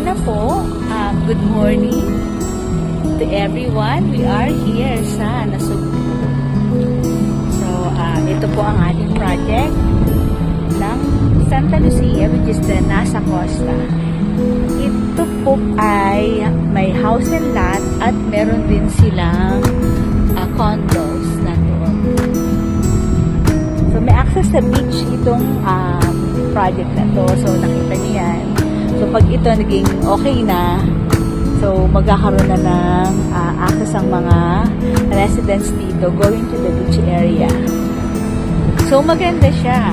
na po. Good morning to everyone. We are here sa Nasugbu. So, ito po ang ating project ng Santa Lucia, which is the Nasa Costa. Ito po ay may house and lot at meron din silang condos na doon. So, may access sa beach itong project na to. So, nakita niyo yan. So, pag ito naging okay na, so, magkakaroon na ng access ang mga residents dito going to the beach area. So, maganda siya.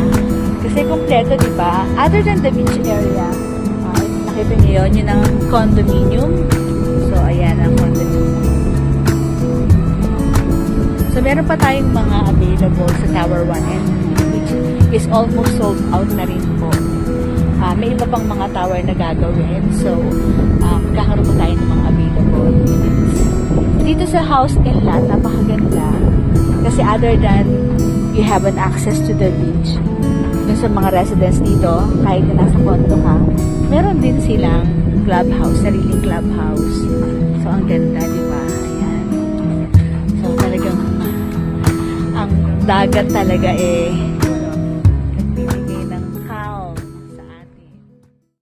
Kasi kompleto, di ba? Other than the beach area, nakita niyo yun ang condominium. So, ayan ang condominium. So, meron pa tayong mga available sa Tower 1 and 2, which is almost sold out na rin po. May iba pang mga tower na gagawin. So, magkakaroon po tayo ng mga available units. Dito sa house and lot, napakaganda. Kasi other than you have an access to the beach, dun sa mga residents dito, kahit na nasa condo ka, meron din silang clubhouse, sariling clubhouse. So, ang ganda, di ba? Ayan. So, talagang ang dagat talaga